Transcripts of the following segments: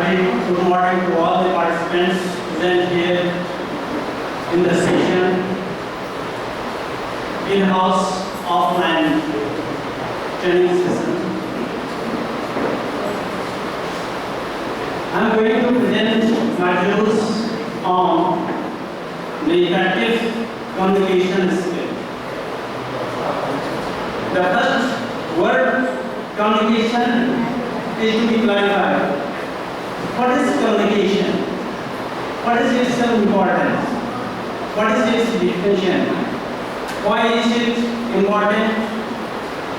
Good morning to all the participants present here in the session, in-house, offline training session. I am going to present my views on the effective communication skill. The first word, communication, is to be clarified. What is communication? What is its importance? What is its definition? Why is it important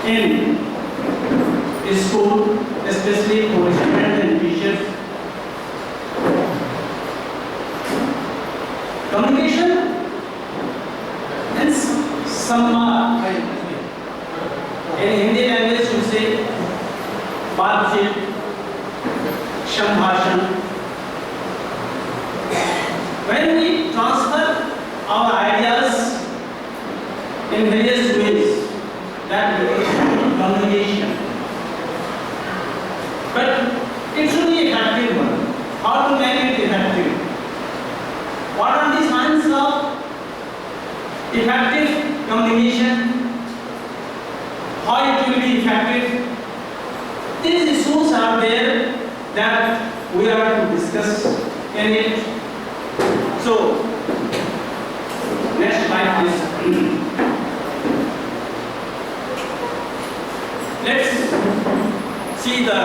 in school, especially for students and teachers? Communication is in Hindi language you say बातचीत, संभाषण. When we transfer our ideas in various ways, that is communication. But it should be effective one. How to make it effective? What are the signs of effective communication? How it will be effective? These issues are there that we are to discuss in it. So, next slide please. Let's see the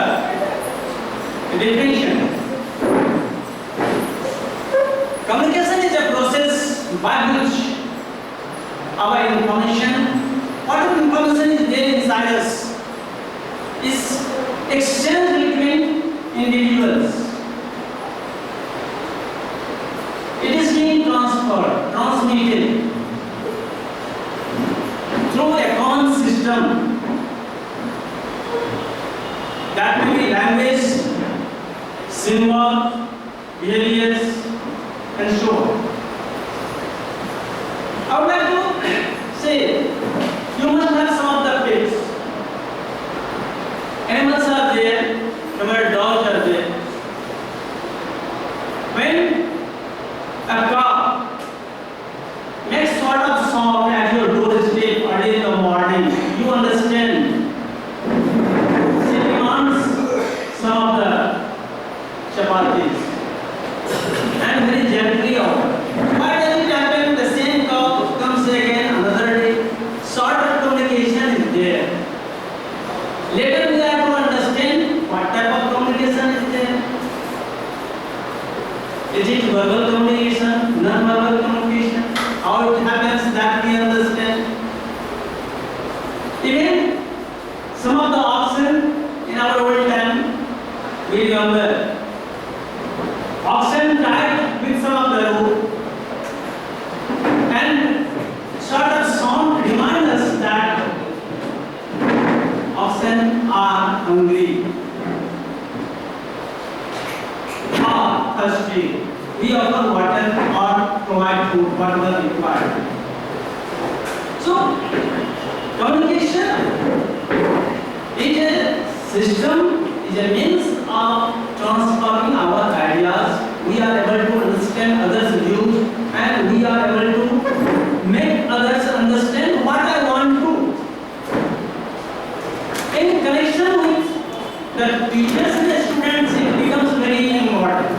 definition. Communication is a process by which our information, whatever information is there inside us, is exchange between individuals. It is being transmitted through a common system, that may be language, symbol, behaviors, and so on. I would like to say, you must have some of the pets. Animals are there, our dogs are there. When a cow makes sort of sound at your doorstep early in the morning, you understand. She demands some of the chapatis and very gently offer. Why does it happen? The same cow comes again another day. Sort of communication is there. Later we have to understand what type of communication is there. Is it verbal communication, non-verbal communication? How it happens, that we understand. Even some of the oxen in our old time, we remember. Oxen tied with some of the rope and sort of sound remind us that oxen are hungry or thirsty. We offer water or provide food, whatever required. So, communication is a system, is a means of transforming our ideas. We are able to understand others' views and we are able to make others understand what I want to. In connection with the teachers and the students, it becomes very important.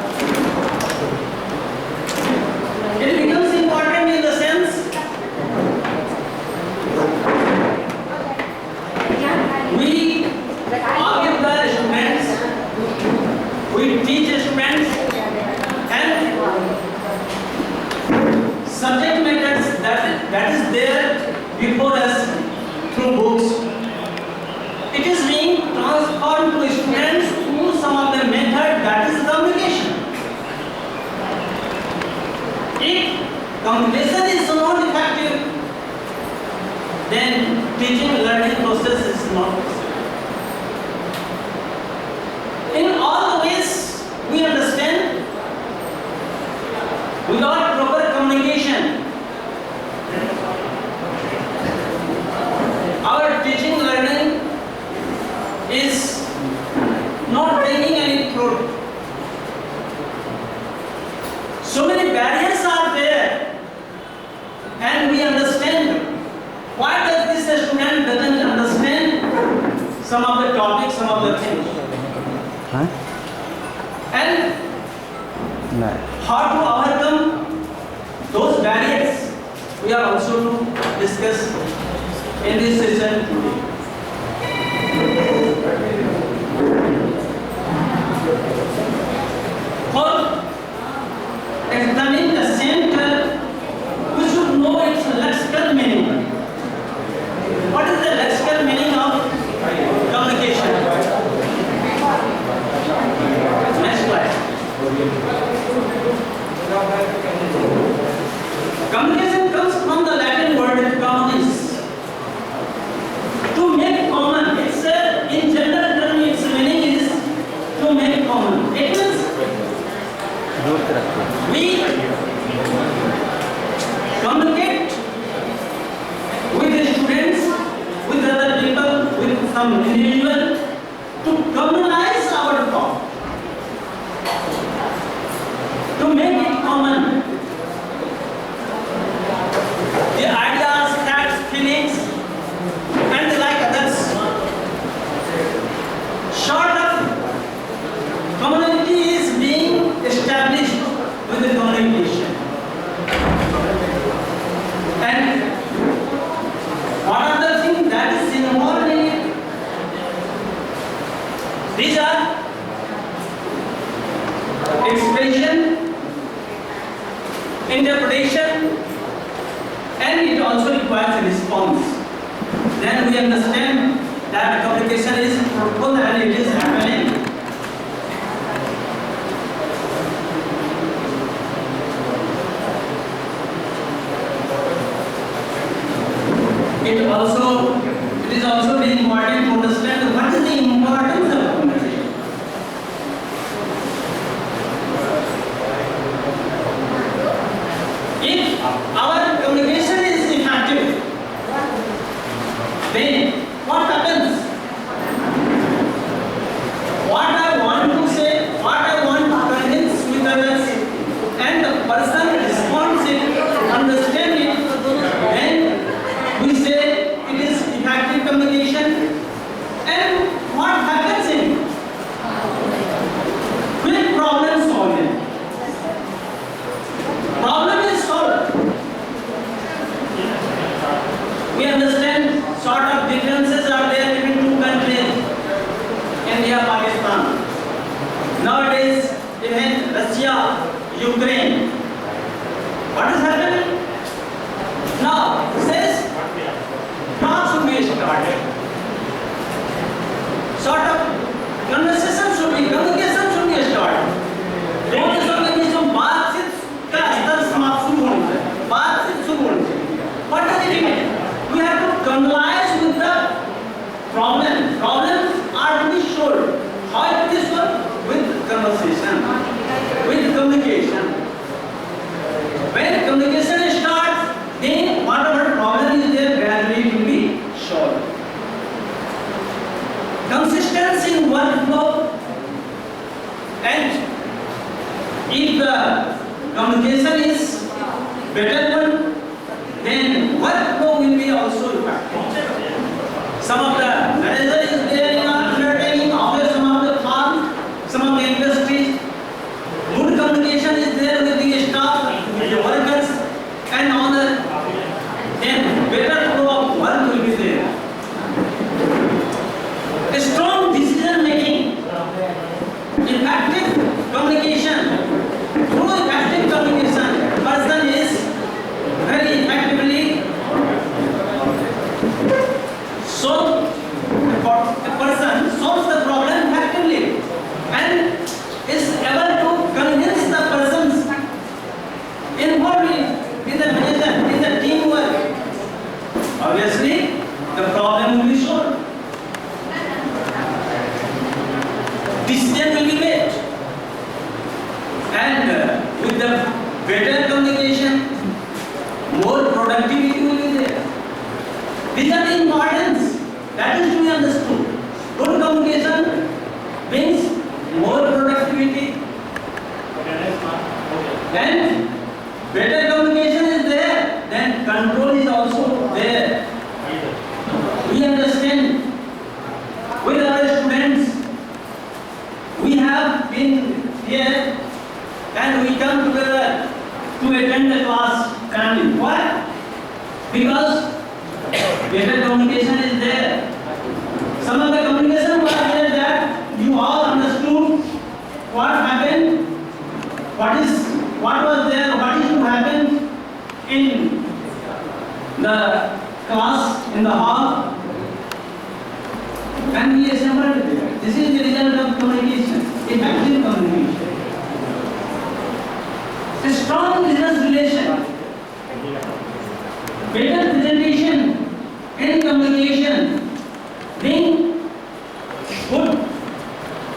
It becomes important in the sense we argue the students, we teach the students, and subject matters that is there before us through books. It is being transformed to students through some of the method that is communication. If communication is not effective, then teaching learning process is not possible. In all the ways we understand, without proper communication, our teaching learning is not bringing any fruit. some of the topics, some of the things. Huh? And No. how to overcome those barriers, we are also to discuss in this session today. For examining the same term, we should know its lexical meaning. What is the lexical meaning of communication? Next slide. Communication comes from the Latin word communis. To make common. It's in general term, its meaning is to make common. It means we communicate with the students, with other people, with some individual to communalize our thought, to make it common. The ideas, facts, feelings, and like others. Short of community is being established with the communication. And what are the things that is involved in it? These are expression, interpretation, and it also requires a response. Then we understand that communication is fruitful and it is happening. It is also very important to understand what is the importance of communication. If our communication is effective, then what happens? What I want to say, what I want to convince with others, and the person responds it, understand it, then we say it is effective communication. And what happens in quick problem solving? Problem is solved. We understand sort of differences are there between two countries, India, Pakistan. Nowadays, even Russia, Ukraine. What is happening? Now, says talks should be started. Sort of conversation should be, communication should be started. दो देशों के बीच में बातचीत का स्तर समाप्त शुरू होना है, बातचीत शुरू होनी चाहिए. What does it mean? We have to communalize with the problem. Problems are to be solved. How it is solved? With conversation, with communication. When communication starts, then whatever problem is there gradually will be solved. Consistency in workflow, and if the communication is better one, then workflow will be also effective. Some of the manager is there in our undertaking, office, some of the farm, some of the industries. Good communication is there with the staff, with the workers, and all the, then better flow of work will be there. A strong decision making, effective communication. Through effective communication, person is very effectively solve. A person solves the problem effectively and is able to convince the persons involved in the manager, in the teamwork. Obviously, the problem will be solved. Decision will be made. And with the better communication, more productivity will be there. These are the importance that is to be understood. Good communication means more productivity, and better communication is there, then control is also there. We understand Because better communication is there. Some of the communication was there that you all understood what happened, what was there, what is to happen in the class, in the hall, and we assembled there. This is the result of communication, effective communication. A strong business relation, better presentation and communication bring good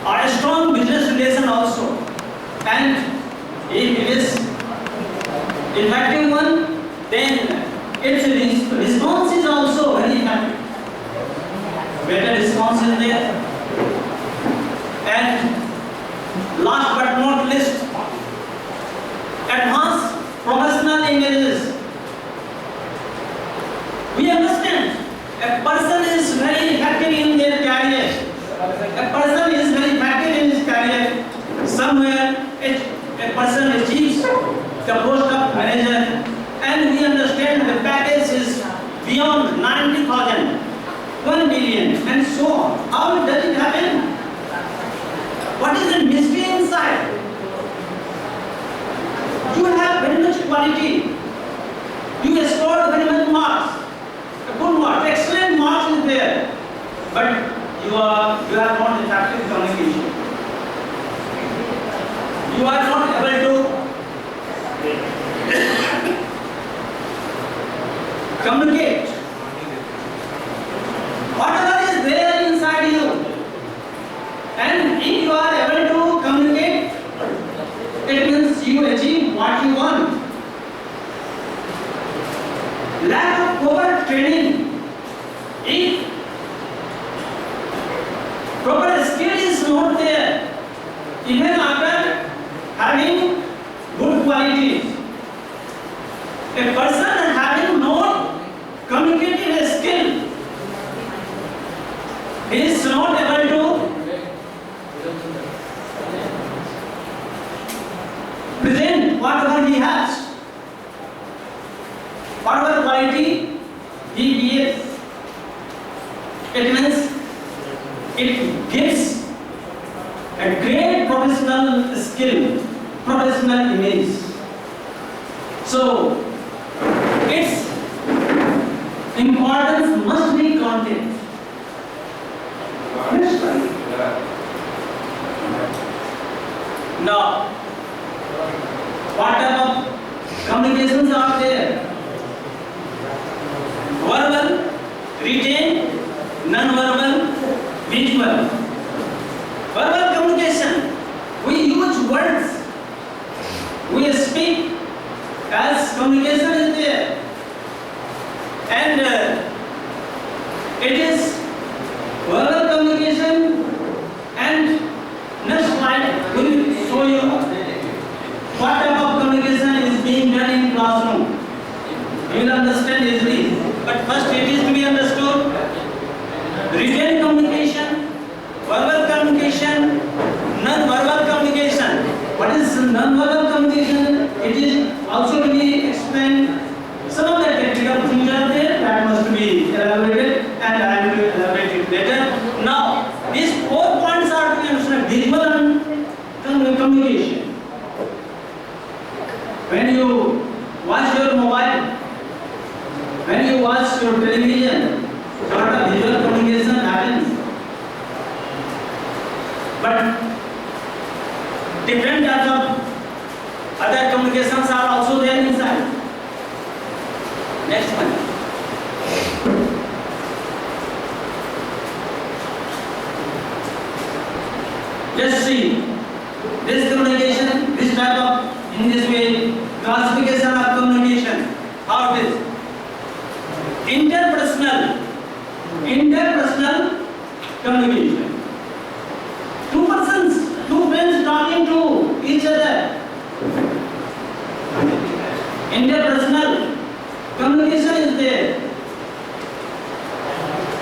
or a strong business relation also. And if it is effective one, then its response is also very effective. Better response is there. And last but not least, advanced professional images. We understand a person is very effective in their career. A person is very effective in his career. Somewhere a person achieves the post of manager, and we understand the package is beyond 90,000, 1 million, and so on. How does it happen? What is the mystery inside? You have very much quality. You scored very much marks. A good mark, excellent marks is there. But you are not effective communication. You are not able to communicate. Whatever is there inside you, and if you are able to communicate, it means you achieve what you want. Lack of proper training. If proper skill is not there, even after having good qualities, a person having no communicative skill is not able to present whatever he has, whatever quality he is. It means it gives a great professional skill, professional image. So its importance must be content. Now, what type of communications are there? Verbal, written, non-verbal, visual. Verbal communication, we use words, we speak as communication is there, and it is verbal communication. And next slide will show you what type of communication is being done in classroom. You will understand easily, but first it is to be understood. Written communication, verbal communication, non-verbal communication. What is non-verbal communication? It is also to be explained. Some of the technical things are there that must be elaborated, and I am going to elaborate it later. Now, these 4 points are to be understood: visual and communication. When you watch your mobile, when you watch your television, sort of visual communication happens. But different types of other communications are also there inside. Next one. Let's see this communication, this type of, in this way, classification of communication. How it is? Interpersonal communication. Two persons, two friends talking to each other. Interpersonal communication is there.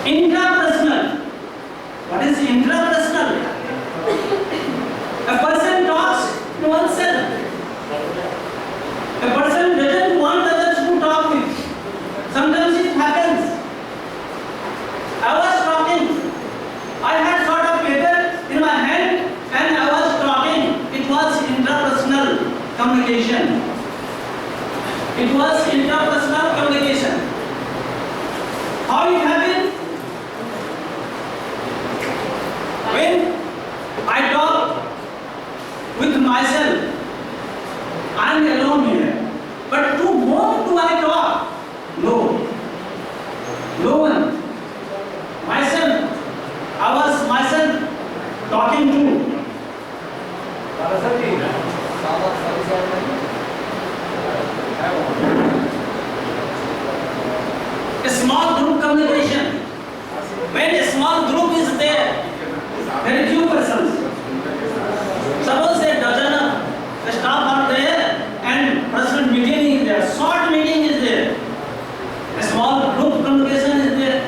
Intrapersonal. What is intrapersonal? A person talks to oneself. A person doesn't want others to talk with. Sometimes I talk with myself. I am alone here. But to whom do I talk? No. No one. Myself. I was myself talking to. A small group communication. When a small group is there, very few persons. Suppose a dozen of staff are there and personal meeting is there, short meeting is there. A small group communication is there.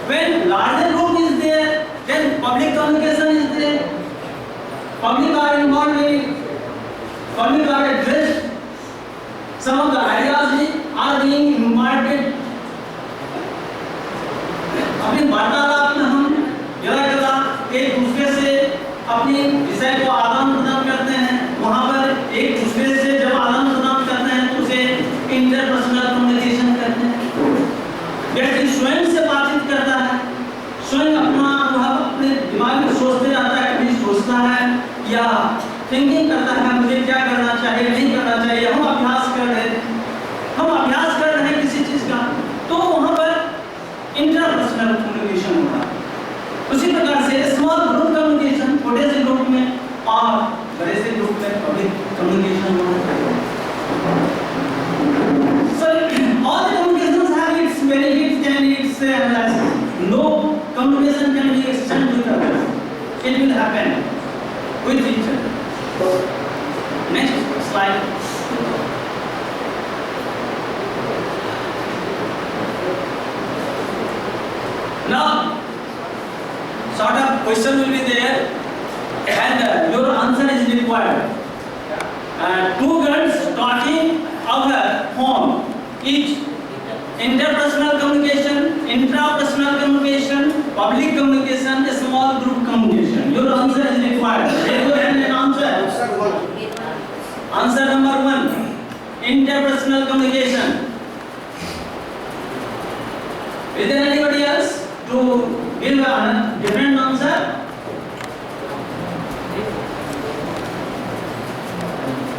When larger group is there, then public communication is there. Public are involved in, public are addressed. Some of the ideas are being imparted. अपनी वार्तालाप में हम जगह एक दूसरे से अपने विषय को आदान प्रदान करते हैं। वहाँ पर एक दूसरे से जब आदान प्रदान करते हैं तो उसे इंटरपर्सनल कम्युनिकेशन कहते हैं। व्यक्ति स्वयं से बातचीत करता है, स्वयं अपना अपने दिमाग में सोचते रहता है, कभी सोचता है या थिंकिंग करता है मुझे क्या करना चाहिए नहीं करना चाहिए। हम अभ्यास कर रहे हैं किसी चीज का, तो वहाँ पर इंटरपर्सनल कम्युनिकेशन होता है। उसी प्रकार से स्मॉल ग्रुप कम्युनिकेशन छोटे से ग्रुप में और बड़े से ग्रुप में पब्लिक कम्युनिकेशन होता है। So all the communications have its benefits and its analysis. No communication can be exchanged with others. It will happen with each other. Next slide. Now, sort of question will be there and your answer is required. Two girls talking over phone, each interpersonal communication, intrapersonal communication, public communication, a small group communication. Your answer is required. Raise your hand and answer. Answer number 1, interpersonal communication. Is there anybody else to give a different answer?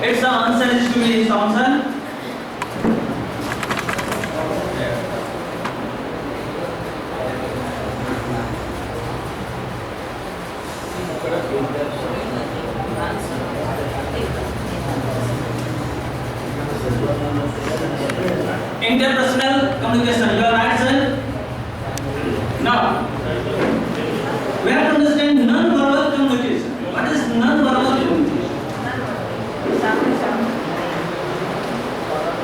Its the answer is to be Thompson. Interpersonal communication. You are right, sir. Now, we have to understand non-verbal communication. What is non-verbal communication?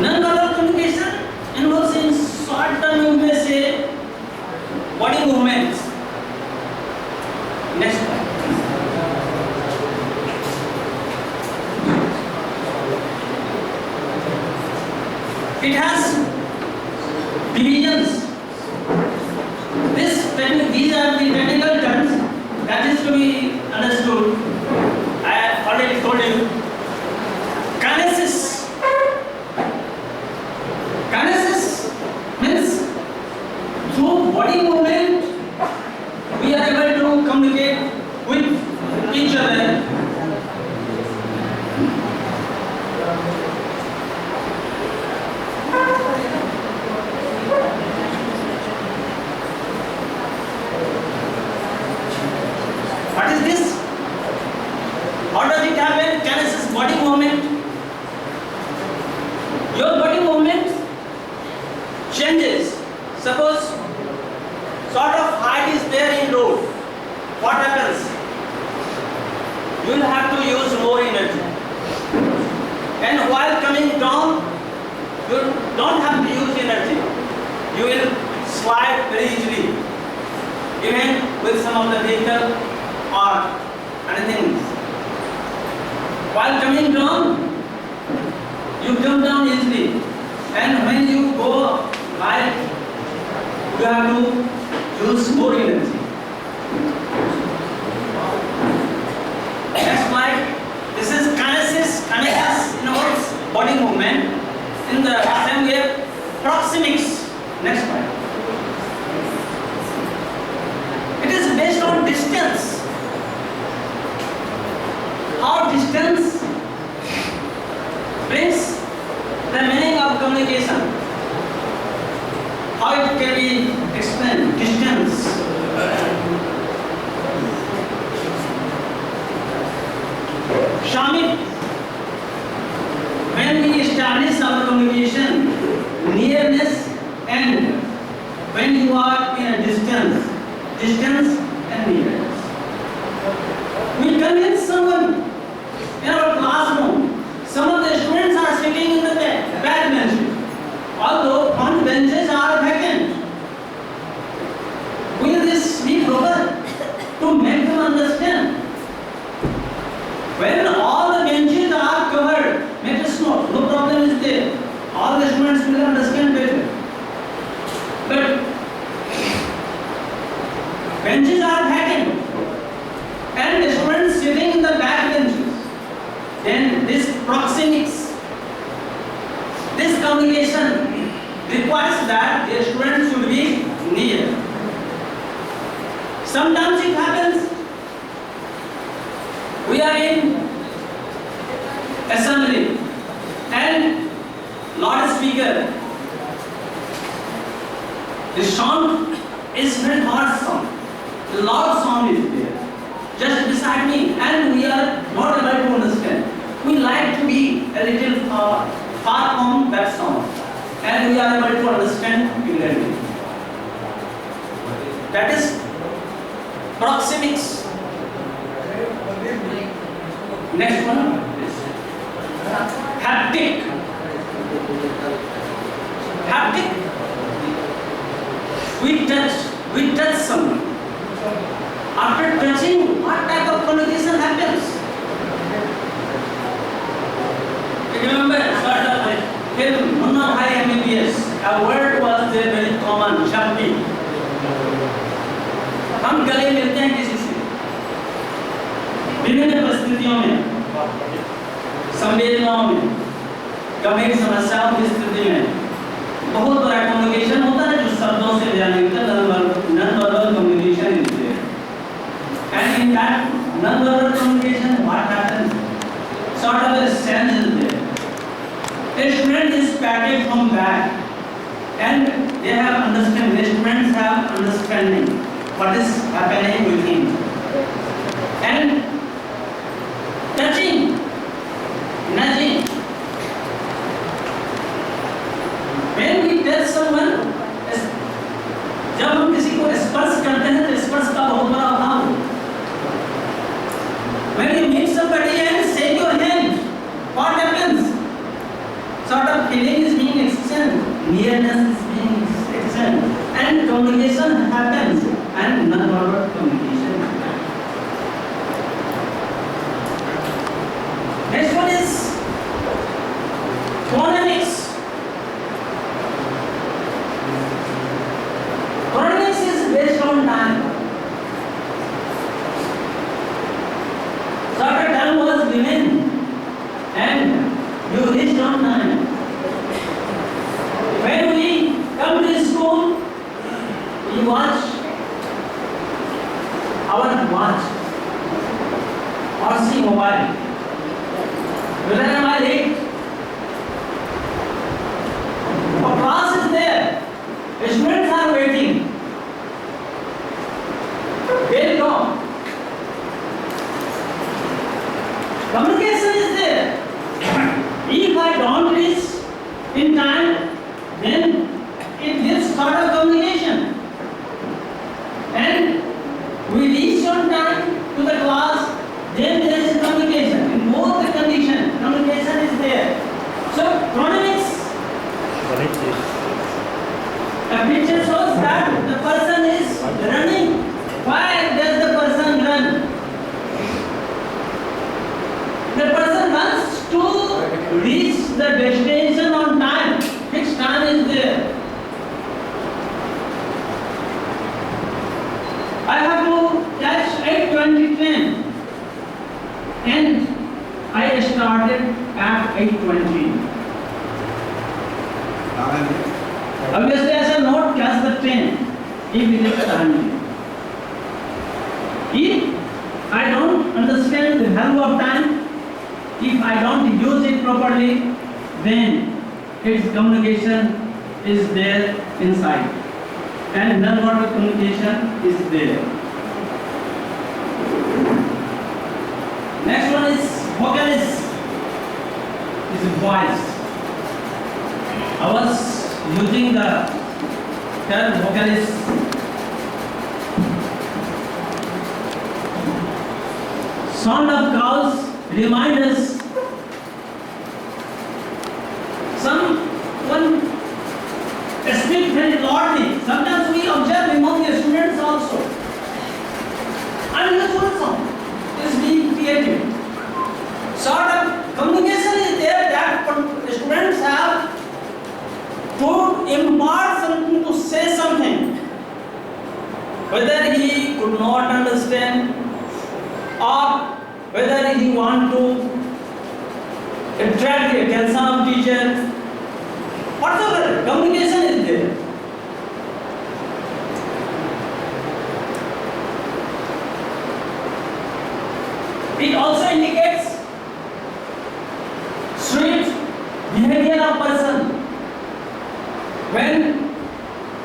Non-verbal communication involves in short term, you may say, body movements. Next one. It has divisions. These are the technical terms that is to be understood. I already told you. Kinesis. Kinesis means through body movement we are able to communicate with each other. What is this? How does it happen? Kinesis, body movement. Your body movement changes. Suppose sort of height is there in road. What happens? You will have to use more energy. And while coming down, you don't have to use energy. You will slide very easily. Even with some of the vehicle or anything. While coming down, you come down easily, and when you go high, you have to use more energy. Next slide. This is kinesis. Kinesis involves body movement. In the same way, proxemics. Next slide. It is based on distance. it. When we establish our communication, nearness and when you are in a distance and nearness. We convince someone in our classroom. Some of the students are sitting in the back benches, although front benches are vacant. Will this be proper to make them understand? When all the benches are covered, make us know, no problem is there. All the students will understand better. But benches are vacant and the students sitting in the back benches. Then this proxemics, this communication requires that the students should be near. Sometimes it happens, we are in assembly and loudspeaker, the sound is very hard sound, the loud sound is there just beside me and we are not able to understand. We like to be a little far from that sound and we are able to understand clearly. That is proxemics. Next one is haptic. Haptic. We touch someone. After touching, what type of communication happens? Remember, sort of like film Munna Bhai MBBS, a word was there very common, Shakti. हम गले मिलते हैं किसी से विभिन्न परिस्थितियों में, संवेदनाओं में, गंभीर समस्याओं की स्थिति में बहुत बड़ा कम्युनिकेशन होता है जो शब्दों से बयान नहीं होता, non-verbal communication is there. And in that non-verbal communication, what happens? Sort of a sense is there. A student is patted from back, and they have understanding. The students have understanding what is happening with him. And touching, nudging. When we touch someone, जब हम किसी को स्पर्श करते हैं तो स्पर्श का बहुत बड़ा अभाव है. When you meet somebody and shake your hand, what happens? Sort of feeling is being exchanged, nearness is being exchanged, and communication happens, and non-verbal communication happens. Next one is phonetics. Phonetics is based on time. Sort of time was given, and you reached on time. When we come to school, we watch our watch or see mobile. Whether am I late? A class is there. The students are waiting. They'll come. Communication is there. If I don't reach in time, then it gives sort of communication. And we reach on time to the class, then there is communication. In both the conditions, communication is there. So, chronemics. A picture shows that the person is running. Why does the person run? The person wants to reach the destination on time. Fixed time is there. I have to catch 8:20 train, and I started at 8:20. Obviously, I shall not catch the train if it is timely. If I don't understand the value of time, if I don't use it properly, then its communication is there inside, and non-verbal communication is there. Next one is vocalist. voice. I was using the term vocalist. Sound of cows remind us someone speak very loudly. Sometimes we observe among the students also. Unusual sound is being created. Sort of communication is there that students have to impart something, to say something. Whether he could not understand or whether he want to attract the attention of teacher, whatever, communication is there. It also indicates sweet behavior of person. When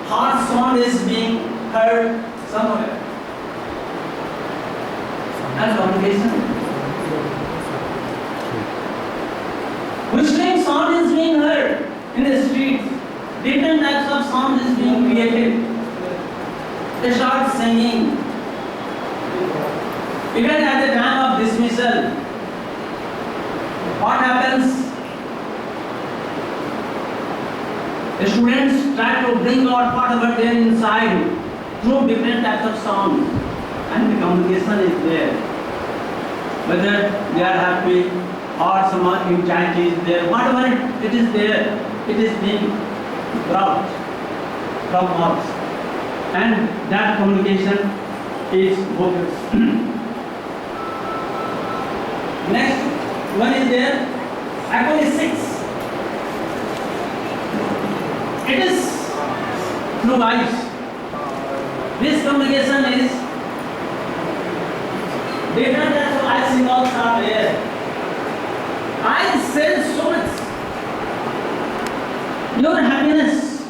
harsh sound is being heard somewhere, that's communication. Whistling sound is being heard in the streets. Different types of sound is being created. They start singing. Even at the time of dismissal, what happens? The students try to bring out whatever they are inside through different types of sounds, and the communication is there. Whether they are happy or some anxiety is there, whatever it is there, it is being brought from us, and that communication is focused. Next one is there, acoustics. It is through eyes. This communication is different types of eye signals are there. Eyes says so much. Your happiness.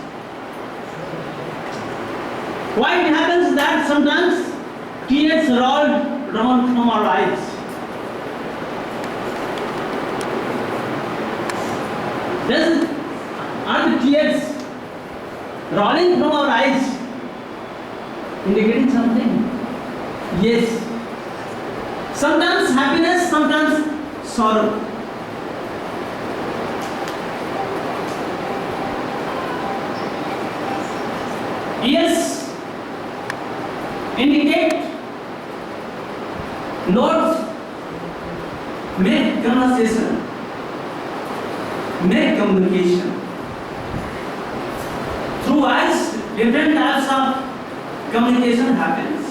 Why it happens that sometimes tears roll down from our eyes? Are the tears rolling from our eyes indicating something? Yes. Sometimes happiness, sometimes sorrow. Ears indicate notes, make conversation, make communication. Through eyes, different types of communication happens.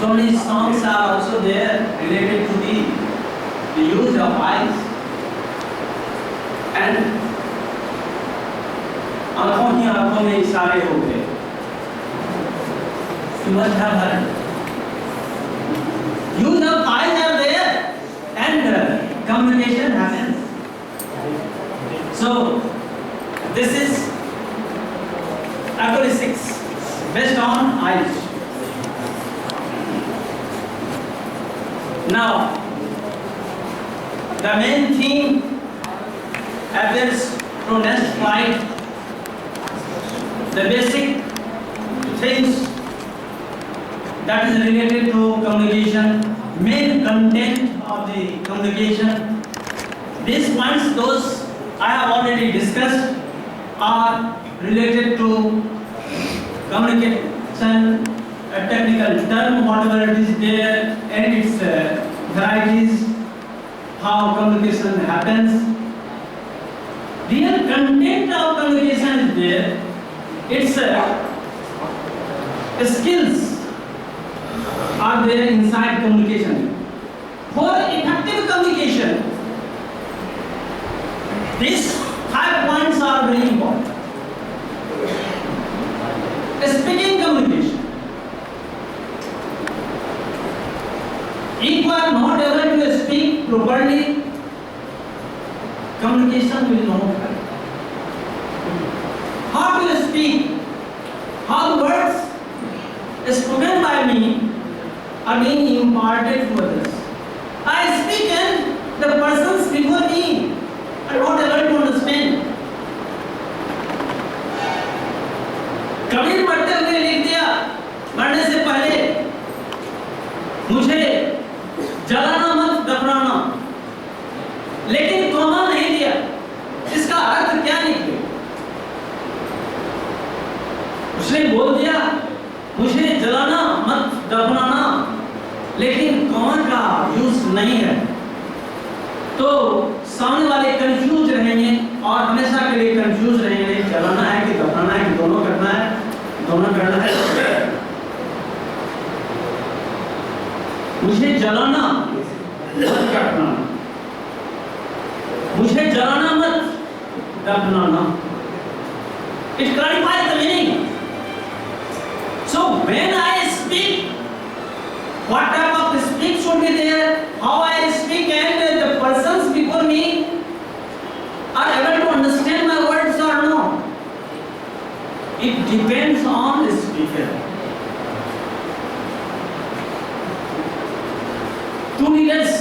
So many songs are also there related to the use of eyes. And आंखों ही आंखों में इशारे हो गए. You must have heard. Use of eyes are there, and communication happens. So this is acoustics based on eyes. Now the main theme appears from next slide. The basic things that is related to communication, main content of the communication. These points, those I have already discussed, are related to communication, a technical term, whatever it is there, and its varieties, how communication happens. Real content of communication is there. Its skills are there inside communication. For effective communication, these 5 points are very important. Speaking communication. If you are not able to speak properly, communication will not happen. How to speak, how words spoken by me are being imparted to others. I speak speak and the persons before me are not able to understand. Kabir मरते हुए लिख दिया, मरने से पहले मुझे जलाना मत दफनाना, लेकिन कौमा नहीं दिया। इसका अर्थ क्या निकले? उसने बोल दिया मुझे जलाना मत दफनाना, लेकिन कौमा का यूज नहीं है। तो सामने वाले कंफ्यूज रहेंगे और हमेशा के लिए कंफ्यूज रहेंगे, जलाना है कि दफनाना है कि दोनों करना है, दोनों करना है। मुझे जलाना मत दफनाना, मुझे जलाना मत दफनाना। It clarifies the meaning. So when I speak, what type of speech should be there, how I speak, and the persons before me are able to understand my words or not. It depends on the speaker. Two leaders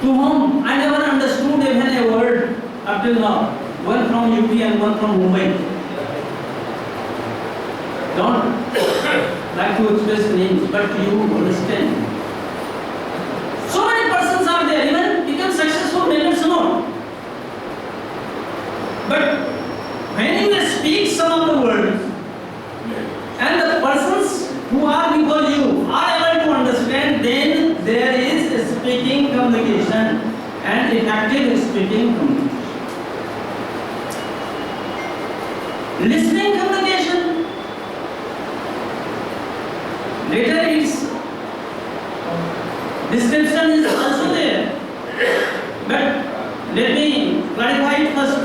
to whom I never understood even a word up till now, one from UP and one from Mumbai. Don't like to express names, but you understand. So many persons are there, even become successful leaders not. But when you speak some of the words, and the persons who are before you are able to understand, then there is a speaking communication and effective speaking communication. Listening communication, later its description is also there, but let me clarify it first.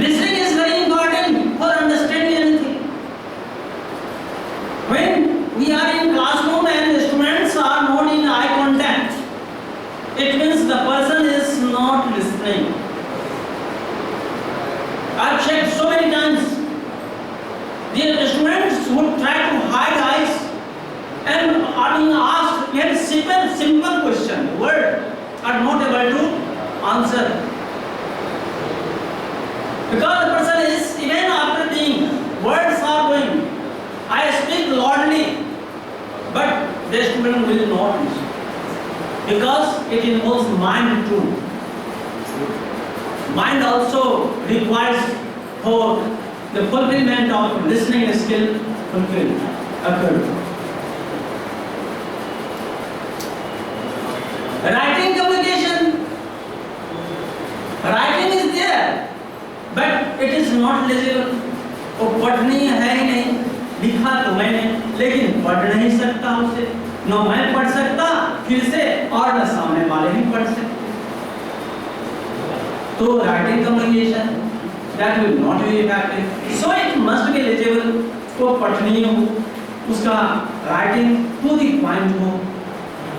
Listening is very important for understanding anything. When we are in classroom and the students are not in eye contact, it means the person is not listening. I've checked so many times. The students would try to hide eyes and are being asked yet simple question, word, are not able to answer. Because the person is, even after being, words are going, I speak loudly, but the student will not listen. Because it involves mind too. Mind also requires for the fulfillment of listening skill occurred. Writing communication. Writing is there, but it is not legible. वो पढ़नी है ही नहीं, लिखा तो मैंने, लेकिन पढ़ नहीं सकता उसे। न मैं पढ़ सकता फिर से और न सामने वाले भी पढ़ सकते। तो writing communication that will not be effective. So it must be legible. वो पठनीय हो, उसका writing to the point हो.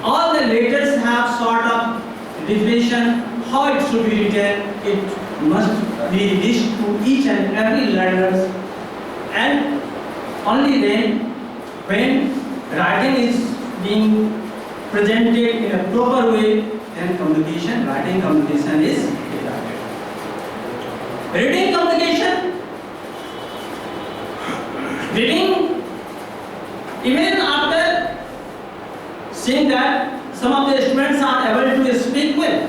All the letters have sort of definition how it should be written. It must be reached to each and every letters, and only then, when writing is being presented in a proper way, then communication, writing communication is effective. Reading communication, reading, even after seeing that some of the students are able to speak well,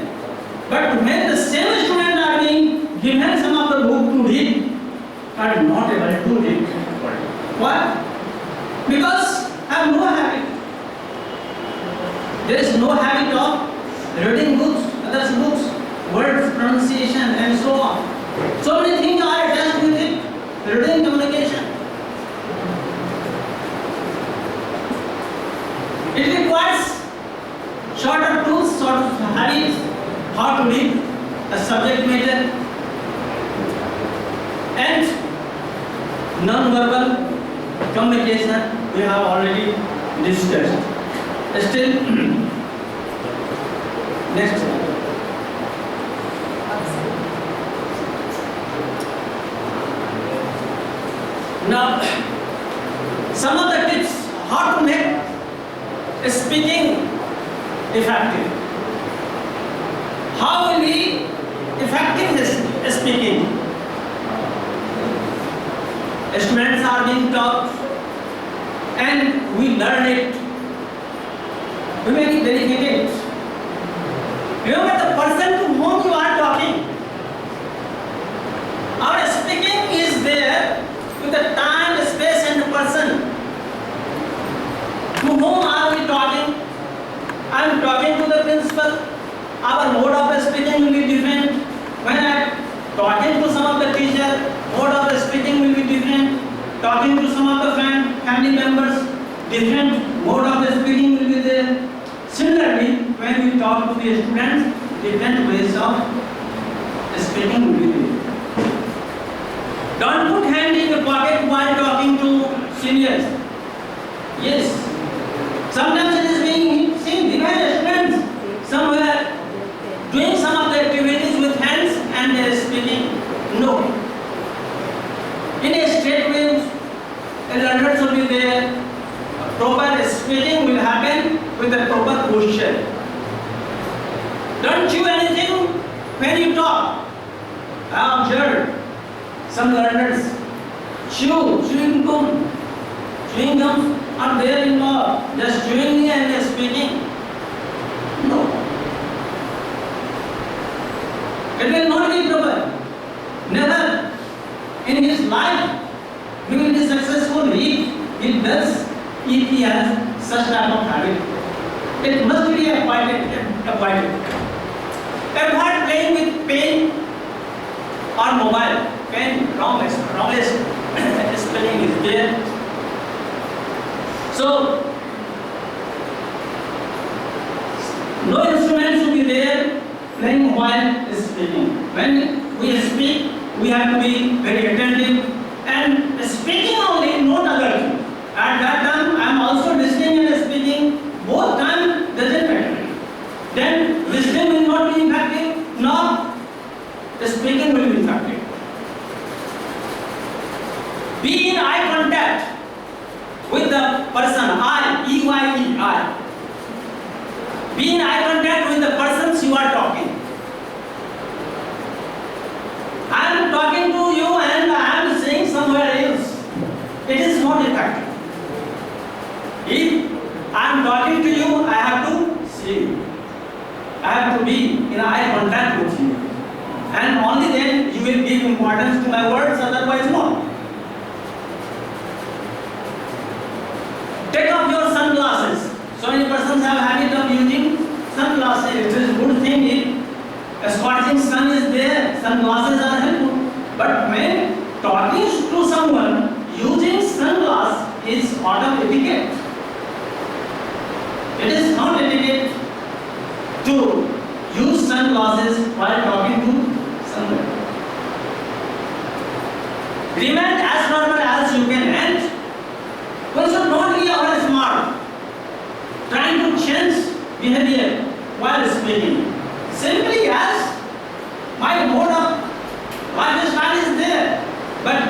but when the same students are being given some of the book to read, are not able to read. Why? Because have no habit. There is no habit of reading books, others books, words, pronunciation, and so on. So many things are attached with it. Reading communication. It requires shorter tools, sort of habits, how to read a subject matter, and non-verbal communication we have already discussed. Still, next. Now, some of the tips how to make speaking effective. How will be effective in speaking? Students are being taught and we learn it. We may verify it. Remember the person to whom you are talking. Our speaking is there with the time, space and the person. To whom are we talking? I am talking to the principal. Our mode of speaking will be different. When I am talking to some of the teacher, mode of speaking will be different. Talking to some of the family members, different mode of speaking will be there. Similarly, when we talk to the students, different ways of speaking will be there. Don't put hand in your pocket while talking to seniors. Yes. Sometimes it is being seen behind students somewhere doing some of the activities with hands and they are speaking. No. In a straight way, a learner should be there. Proper speaking will happen with a proper posture. Don't chew anything when you talk. I observed some learners chewing gum. Chewing gums are there in law, just chewing and speaking. No. It will not be proper. Never in his life he will be successful if he has such type of habit. It must be avoided. Avoid playing with pen or mobile. Pen, wrong spelling is there. So, no instrument should be there playing while speaking. When we speak, we have to be very attentive and speaking only, not other thing. At that time, I am also listening and speaking. Both time doesn't matter. Then wisdom will not be effective, nor speaking will be effective. Be in eye contact with the person. E-Y-E, I. Be in eye contact with the persons you are talking. I am talking to you and I am saying somewhere else. It is not effective. If I am talking to you, I have to see you. I have to be in eye contact with you. And only then you will give importance to my words, otherwise not. Take off your sunglasses. So many persons have a habit of using sunglasses. It is a good thing if a scorching sun is there, sunglasses are helpful. But when talking to someone, using sunglasses is part of etiquette. It is not etiquette to use sunglasses while talking to someone. Remain as normal as you can and one should not be over smart, trying to change behavior while speaking. Simply as my mode of lifestyle is there, but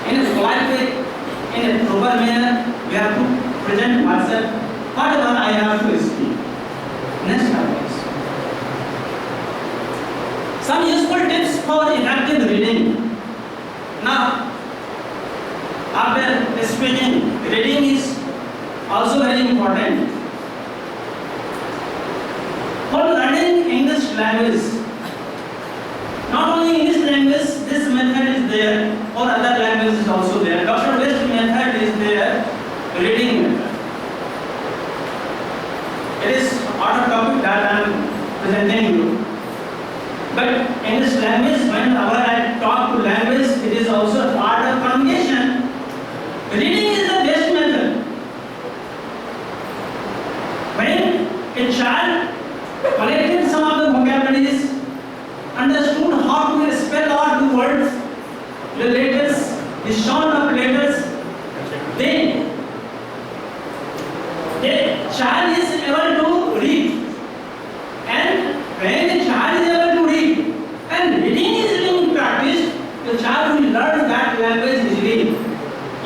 in a polite way, in a proper manner, we have to present myself whatever I have to speak. Next topic. Some useful tips for effective reading. Now, after speaking, reading is also very important. For learning English language, not only English language, this method is there, or other languages is also there. Dr. West method is there, reading method. It is out of topic that I am presenting you. But English language, whenever I talk to language, it is also a part of communication. Reading is the best method. When a child collected some of the vocabularies, understood how to spell out the words, the letters, the sound of letters, then the child is able to read. And when the child is able to read, and reading is being practiced, the child will learn that language easily.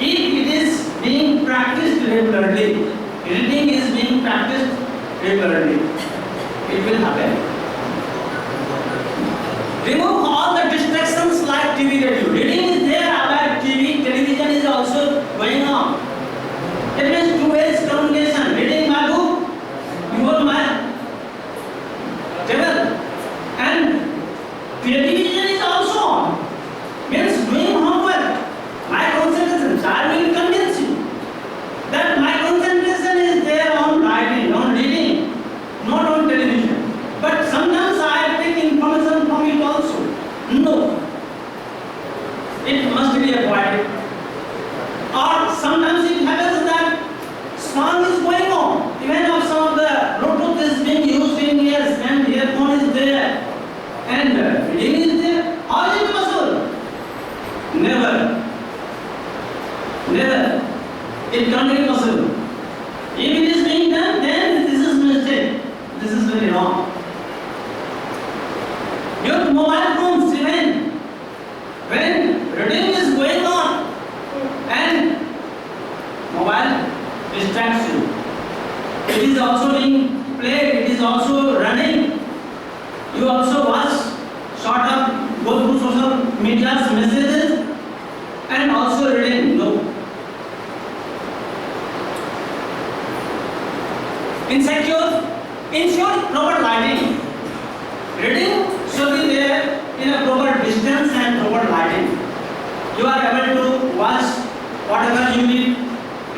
If it is being practiced regularly, reading is being practiced regularly, it will happen. Remove all the distractions like TV, radio. Reading is there, but TV, television is also going on. It means two ways communication. Reading my book, you hold my table, and television is also on. Means doing homework. My concentration, I will convince you that my concentration is there on writing, on reading, not on television. But sometimes I take information from it also. No. It must be avoided. Or sometimes it happens that song is going on. Even if some of the Bluetooth is being used in ears and earphone is there and reading is there. How is it possible? Never. Never. It can't be possible. If it is being done, then this is mistake. This is very wrong. Your mobile phones, even when reading is going on and mobile distracts you, it is also being played, it is also running. You also watch, sort of go through social media's messages and also reading. No. Ensure proper lighting. Reading should be there in a proper distance and proper lighting. You are able to watch whatever you need.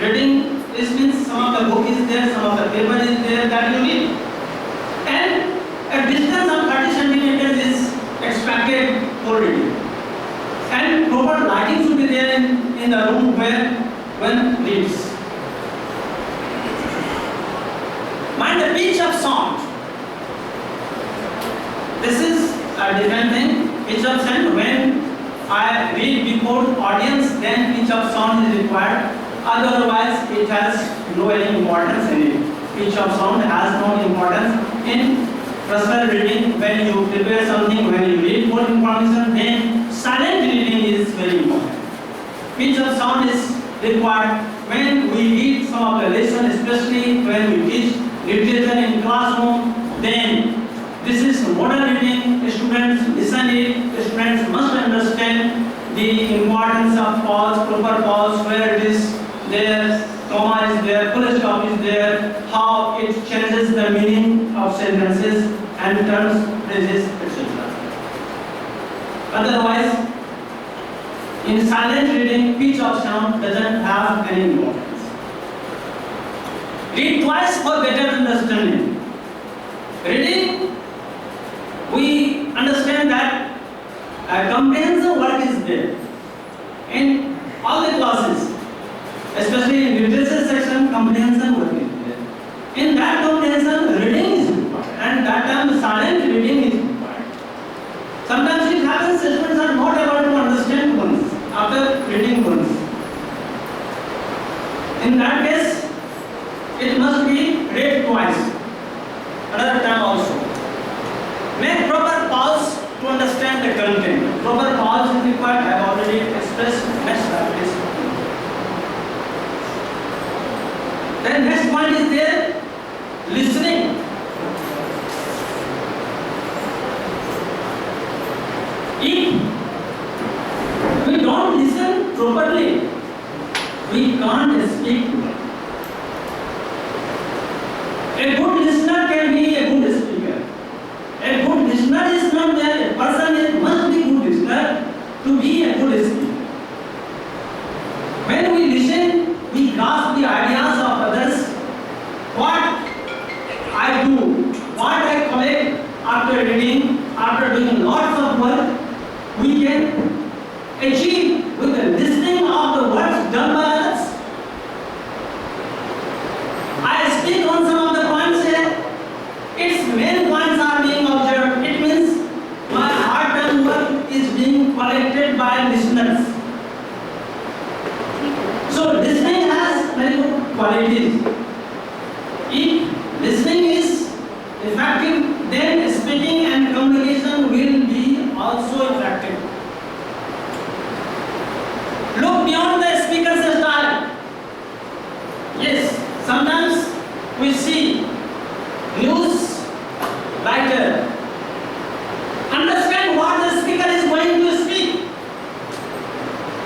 Reading is means some of the book is there, some of the paper is there that you need. And a distance of 30 centimeters is expected for reading. And proper lighting should be there in the room where one reads. Mind the pitch of sound. This is a different thing. Pitch of sound, when I read before audience, then pitch of sound is required. Otherwise, it has no any importance in it. Pitch of sound has no importance in personal reading. When you prepare something, when you read for information, then silent reading is very important. Pitch of sound is required when we read some of the lessons, especially when we teach literature in classroom. Then this is modern reading. Students listen it. Students must understand the importance of pause, proper pause, where it is there, comma is there, full stop is there, how it changes the meaning of sentences and terms, phrases, etc. Otherwise, in silent reading, pitch of sound doesn't have any importance. Read twice for better understanding. Reading, we understand that a comprehensive work is there. In all the classes, especially in literature section, comprehension work is there. In that comprehension, reading is required, and that time silent reading is required. Sometimes it happens students are not able to understand once after reading once. In that case, it must be read twice, another time also. Make proper pause to understand the content. Proper pause is required. I have already expressed. Next practice. Then next point is there, listening. If we don't listen properly, we can't speak. A good listener can be a good speaker. A good listener is not there. A person must be good listener to be a good speaker. When we listen, we grasp the ideas of others. What I do, what I collect after reading, after doing lots of work, we can achieve with the listening of the words done by others. I speak on some of the points here. Its main points are being observed. It means my hard-done work is being collected by listeners. So listening has very good qualities. If listening is effective, then speaking and communication will be also effective. Look beyond the speaker's style. Yes, sometimes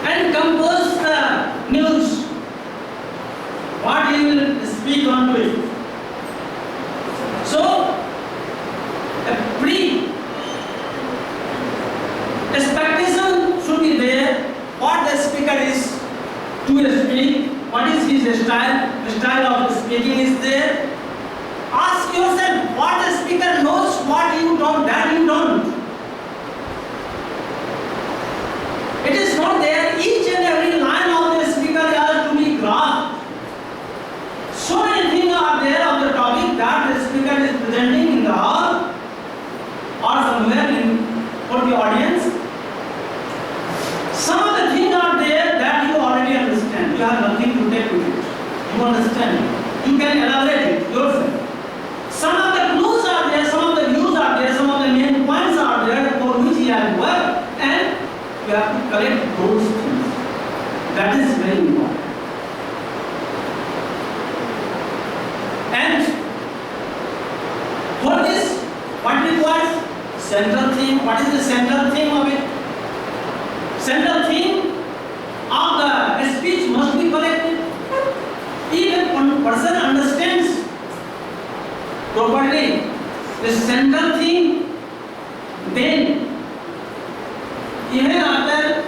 and compose the news. What he will speak on it. So, a expectation should be there. What the speaker is to speak, what is his style, the style of speaking is there. Ask yourself what the speaker knows, what you don't, that you don't. It is not there. Each and every line of the speaker has to be grasped. So many things are there of the topic that the speaker is presenting in the hall or somewhere for the audience. Some of the things are there that you already understand. You have nothing to take with it. You understand. You can elaborate it yourself. Some of the clues are there, some of the views are there, some of the main points are there for which he has worked, and you have to collect those things. That is very important. And for this, what requires? Central theme. What is the central theme of it? Central theme of the speech must be collected. If one person understands properly the central theme, then even after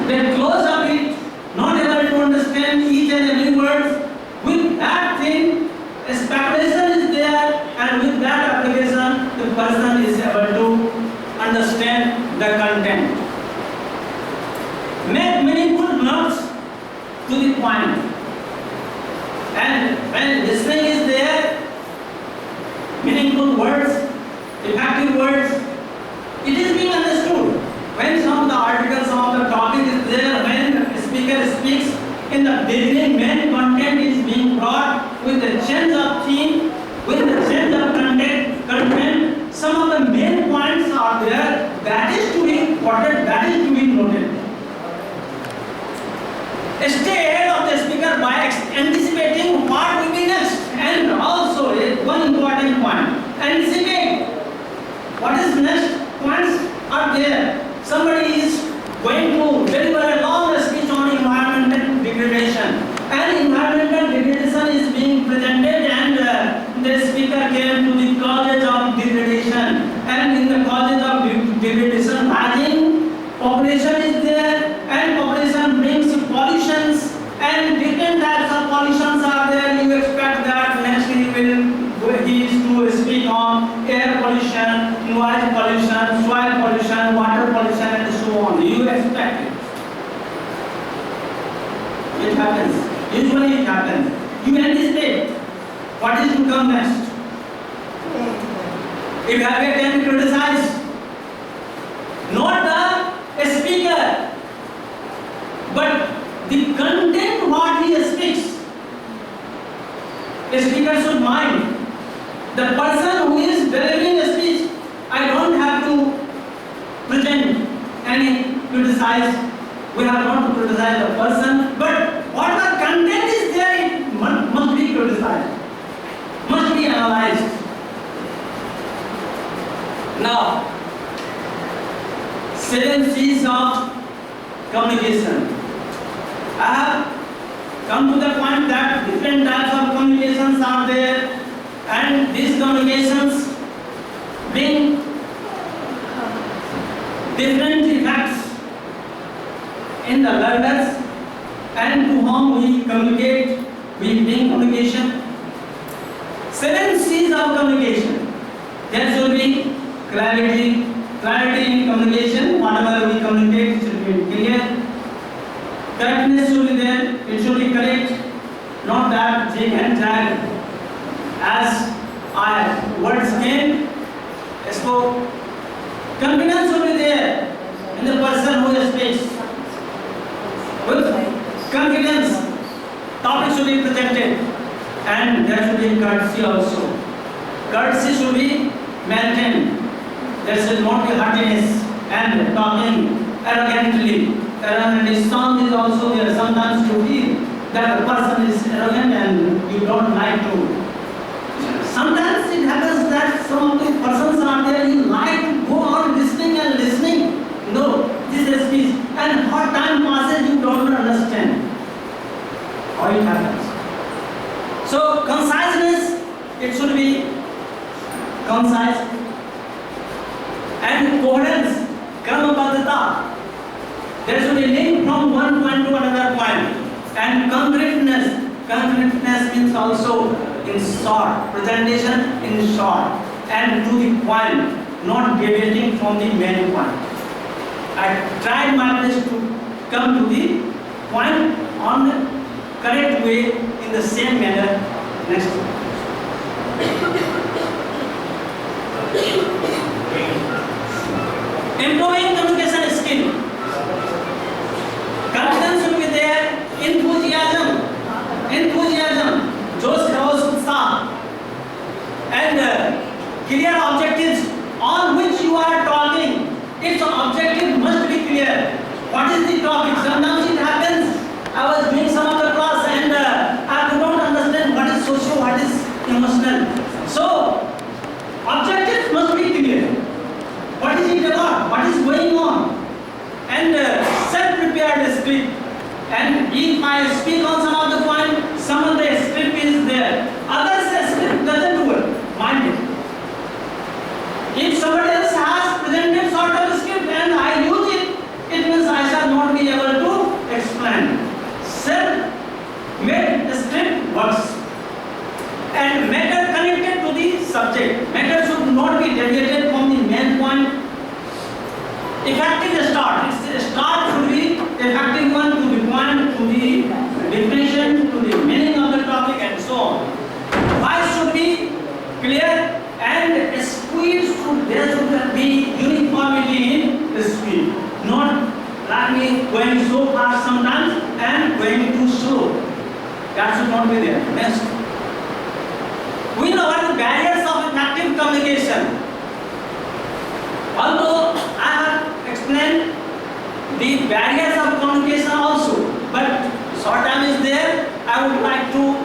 the close of it, not able to understand each and every word, with that thing, speculation is there, and with that application, the person is able to understand the content. Make meaningful notes to the point. And when listening is there, meaningful words, effective words, it is being understood. When some of the articles, some of the topic is there, when the speaker speaks, in the beginning, main content is being brought with the change of theme, with the change of content. Some of the main points are there, that is to be quoted, that is to be noted. Stay ahead of the speaker by anticipating what will be next. And also, one important point, anticipate what is next. Points are there. Somebody is going to deliver a long speech on environmental degradation, and environmental degradation is being presented, and the speaker came to the causes of degradation, and in the causes of degradation, rising population is there, and population brings pollutions, and different types of pollutions are there. You expect that next he is to speak on air pollution, noise pollution, soil pollution, water pollution, and so on. You expect it. It happens. Usually it happens. You anticipate what is to come next. If you have a time to criticize, not the speaker, but the content what he speaks. A speaker should mind. The person who is delivering a speech, I don't have to present any criticize. We have not to criticize the person, but what the content is there, it must be criticized, must be analyzed. Now, 7 C's of communication. I have come to the point that different types of communications are there, and these communications bring different effects in the learners, and to whom we communicate, we bring communication. 7 C's of communication. There should be clarity in communication. Whatever we communicate should be clear. Correctness should be there. It should be correct. Not that jig and jag. As words came, spoke. Confidence should be there in the person who speaks. With confidence, topic should be presented, and there should be courtesy also. Courtesy should be maintained. There should not be haughtiness and talking arrogantly. Arrogant sound is also there. Sometimes you feel that the person is arrogant and you don't like to. Sometimes it happens that some of the persons are there, you like to go on listening and listening. No, There should be link from one point to another point. And concreteness means also in short, presentation in short and to the point, not deviating from the main point. I tried my best to come to the point on the correct way in the same manner. Next. Improving communication skill. Confidence should be there. Enthusiasm, जोश खरोश उत्साह, and clear objectives on which you are talking. Its objective must be clear. What is the topic? Sometimes it happens. I was doing some other class and I could not understand what is social, what is emotional. So objectives must be clear. What is it about? What is going on? And self-prepared script. And if I speak on some of the point, some of the script is there. Others script doesn't work. Mind it. If somebody else has presented sort of script and I use it, it means I shall not be able to explain. Self-made script works. And matter connected to the subject. Matter should not be deviated from the main point. Effective start. Its start should be effective one to the point, to the definition, to the meaning of the topic, and so on. Voice should be clear and speed should, there should be uniformity in speed. Not like me going so fast sometimes and going too slow. That should not be there. Next. We know what the barriers of effective communication. Although I have explained the barriers of communication also, but short time is there, I would like to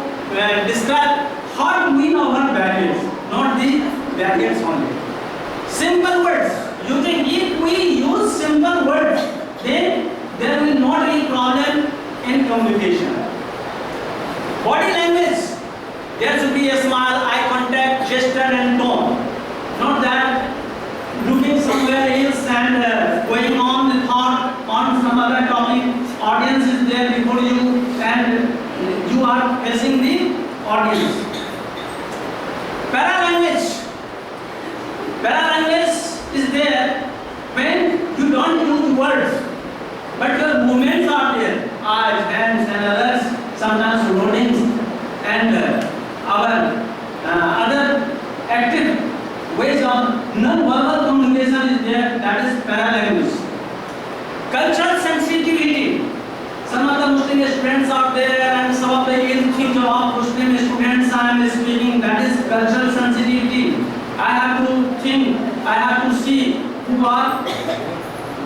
describe how we know our barriers, not the barriers only. Simple words. If we use simple words, then there will not be problem in communication. Body language. There should be a smile, eye contact, gesture and tone. Not that looking somewhere else and going on the thought on some other topic. Audience is there before you and you are facing the audience. Paralanguage. Paralanguage is there when you don't use words, but your movements are there. Eyes, hands and others, sometimes rollings and our other active ways of non-verbal communication is there, that is paralanguage. Cultural sensitivity. Some of the Muslim students are there and some of the ill-think of Muslim students I am speaking, that is cultural sensitivity. I have to think, I have to see who are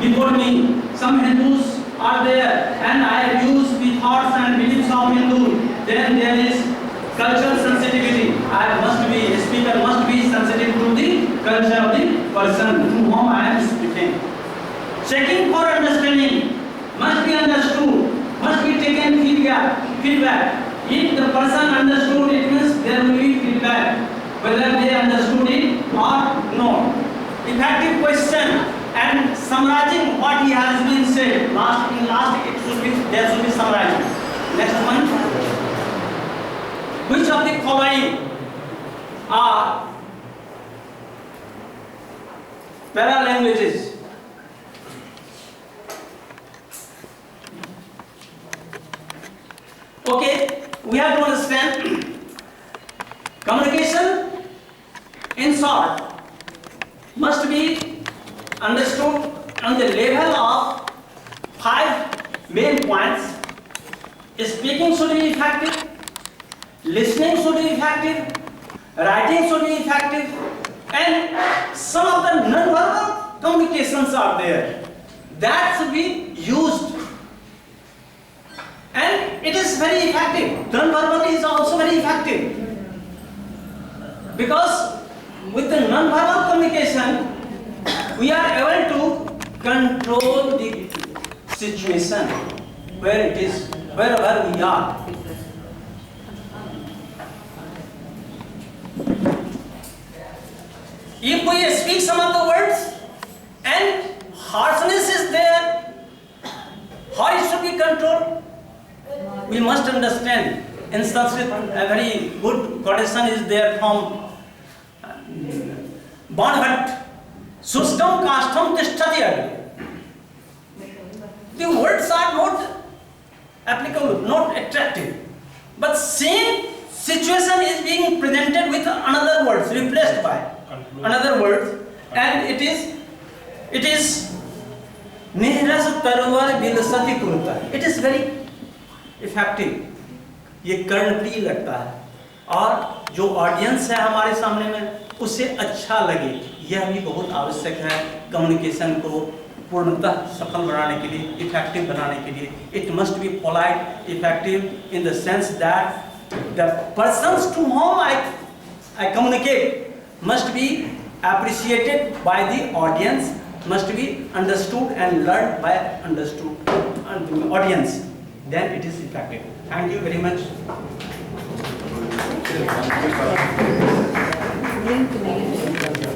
before me. Some Hindus are there and I use the thoughts and beliefs of Hindu. Then there is cultural sensitivity. A speaker must be sensitive to the culture of the person to whom I am speaking. Checking for understanding. Must be understood. Must be taken feedback. If the person understood, it means there will be feedback, whether they understood it or not. Effective question and summarizing what he has been said. There should be summarizing. Next one. Which of the following are paralanguages? Okay, we have to understand communication in short must be understood on the level of 5 main points. Speaking should be effective. Listening should be effective, writing should be effective, and some of the non-verbal communications are there that should be used. And it is very effective. Non-verbal is also very effective. Because with the non-verbal communication, we are able to control the situation where it is, wherever we are. If we speak some of the words and harshness is there, we must understand. In Sanskrit, a very good quotation is there from Bonhoeffer. Sustam kastam tishtati adi. The words are not applicable, not attractive. But same situation is being presented with another words, replaced by another words, and it is nihras tarvar vilasati kurta. It is very effective. ये कर्णप्रिय लगता है और जो audience है हमारे सामने में उसे अच्छा लगे, यह भी बहुत आवश्यक है कम्युनिकेशन को पूर्णतः सफल बनाने के लिए, इफेक्टिव बनाने के लिए. It must be polite, effective in the sense that the persons to whom I communicate must be appreciated by the audience, must be understood and learned by understood audience. Then it is effective. Thank you very much.